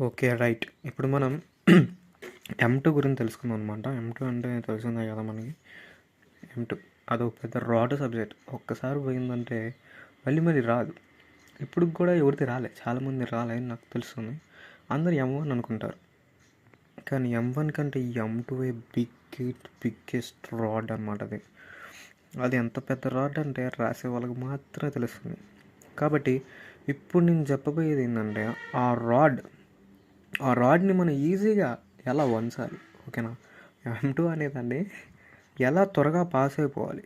Okay. Right. ఇప్పుడు మనం M2 గురించి తెలుసుకుందాం అనమాట. M2 అంటే తెలిసిందే కదా మనకి. M2 అదొక పెద్ద రాడ్ సబ్జెక్ట్. ఒక్కసారి పోయిందంటే మళ్ళీ రాదు. ఇప్పటికి కూడా ఎవరిది రాలే. చాలామంది రాలే అని నాకు తెలుస్తుంది. అందరూ M1 అనుకుంటారు. కానీ M1 కంటే ఈ M2 బిగ్గెస్ట్ రాడ్ అనమాట అది. అది ఎంత పెద్ద రాడ్ అంటే రాసే వాళ్ళకి మాత్రమే తెలుస్తుంది. కాబట్టి ఇప్పుడు నేను చెప్పబోయేది ఏంటంటే ఆ రాడ్ని మనం ఈజీగా ఎలా వంచాలి, ఓకేనా. M2 అనేదండి ఎలా త్వరగా పాస్ అయిపోవాలి.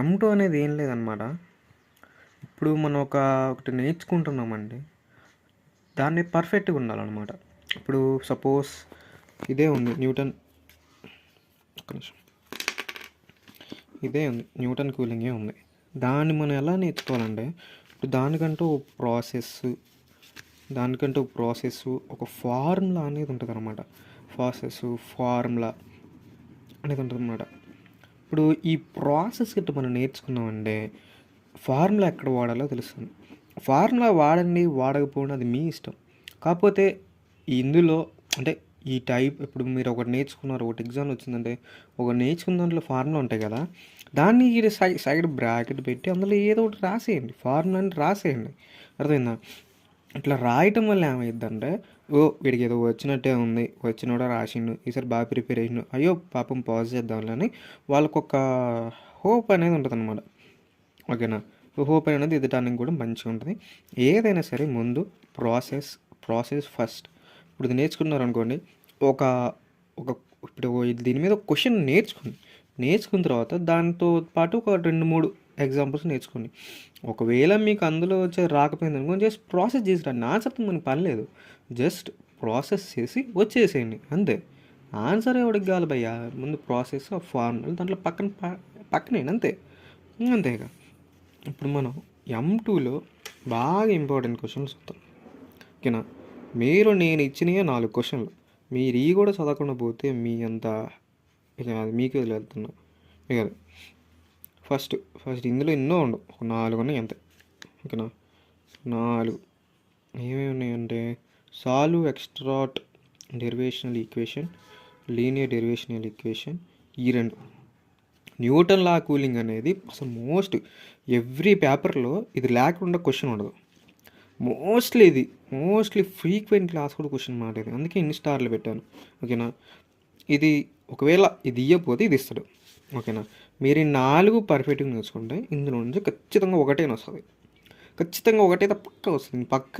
M2 అనేది ఏం లేదనమాట. ఇప్పుడు మనం ఒకటి నేర్చుకుంటున్నామండి, దాన్ని పర్ఫెక్ట్గా ఉండాలన్నమాట. ఇప్పుడు సపోజ్ ఇదే ఉంది న్యూటన్ కూలింగే ఉంది. దాన్ని మనం ఎలా నేర్చుకోవాలంటే, ఇప్పుడు దానికంటూ ప్రాసెస్ ఒక ఫార్ములా అనేది ఉంటుంది అనమాట. ఫార్ములా అనేది ఉంటుంది అనమాట. ఇప్పుడు ఈ ప్రాసెస్ గిట్ట మనం నేర్చుకున్నామంటే ఫార్ములా ఎక్కడ వాడాలో తెలుస్తుంది. ఫార్ములా వాడండి, వాడకపోండి, అది మీ ఇష్టం. కాకపోతే ఇందులో అంటే ఈ టైప్ ఇప్పుడు మీరు ఒకటి నేర్చుకున్నారు, ఒకటి ఎగ్జామ్ వచ్చిందంటే ఒకటి నేర్చుకున్న దాంట్లో ఫార్ములా ఉంటాయి కదా, దాన్ని సైడ్ బ్రాకెట్ పెట్టి అందులో ఏదో ఒకటి రాసేయండి, ఫార్ములాని రాసేయండి. అర్థమైందా? ఇట్లా రాయటం వల్ల ఏమైందంటే, వీడికి ఏదో వచ్చినట్టే ఉంది, వచ్చినోడా రాసిండు, ఈసారి బాగా ప్రిపేర్ అయ్యిండు, అయ్యో పాపం పాజ్ చేద్దాంలని వాళ్ళకొక హోప్ అనేది ఉంటుంది అనమాట. ఓకేనా. హోప్ అనేది ఎదటానికి కూడా మంచిగా ఉంటుంది. ఏదైనా సరే ముందు ప్రాసెస్ ఫస్ట్. ఇప్పుడు ఇది నేర్చుకున్నారనుకోండి, ఒక ఒక ఇప్పుడు దీని మీద ఒక క్వశ్చన్ నేర్చుకున్న తర్వాత దాంతో పాటు ఒక 2-3 ఎగ్జాంపుల్స్ నేర్చుకోండి. ఒకవేళ మీకు అందులో రాకపోయింది అనుకో, జస్ట్ ప్రాసెస్ చేసి రండి. ఆన్సర్తో మనకి పని లేదు, జస్ట్ ప్రాసెస్ చేసి వచ్చేసేయండి అంతే. ఆన్సర్ ఎవడికి కావాలి భయ్యా, ముందు ప్రాసెస్ ఫార్ములా దాంట్లో పక్కనేయండి అంతేగా. ఇప్పుడు మనం M2లో బాగా ఇంపార్టెంట్ క్వశ్చన్స్ వస్తాం, ఓకేనా. నేను ఇచ్చినవే 4 క్వశ్చన్లు, మీరు ఈ కూడా చదవకుండా పోతే మీ అంత ఇక మీకే వదిలేస్తున్నా. ఇక ఫస్ట్ ఇందులో ఎన్నో ఉండవు, ఒక 4 ఉన్నాయి అంతే, ఓకేనా. 4 ఏమేమి ఉన్నాయంటే, solve ఎక్స్ట్రాట్ derivational equation, linear derivational equation, ఈ 2. న్యూటన్ లా కూలింగ్ అనేది అసలు ఎవ్రీ పేపర్లో ఇది లేకుండా క్వశ్చన్ ఉండదు. మోస్ట్లీ ఫ్రీక్వెంట్ క్లాస్ కూడా క్వశ్చన్ మాట ఇది, అందుకే ఇన్ని స్టార్లు పెట్టాను, ఓకేనా. ఇది ఒకవేళ ఇది ఇవ్వకపోతే ఇది ఇస్తాడు, ఓకేనా. మీరు ఈ 4 పర్ఫెక్ట్గా నేర్చుకుంటే ఇందులో నుంచి ఖచ్చితంగా ఒకటేనా వస్తుంది, ఖచ్చితంగా ఒకటైతే పక్కా వస్తుంది. పక్క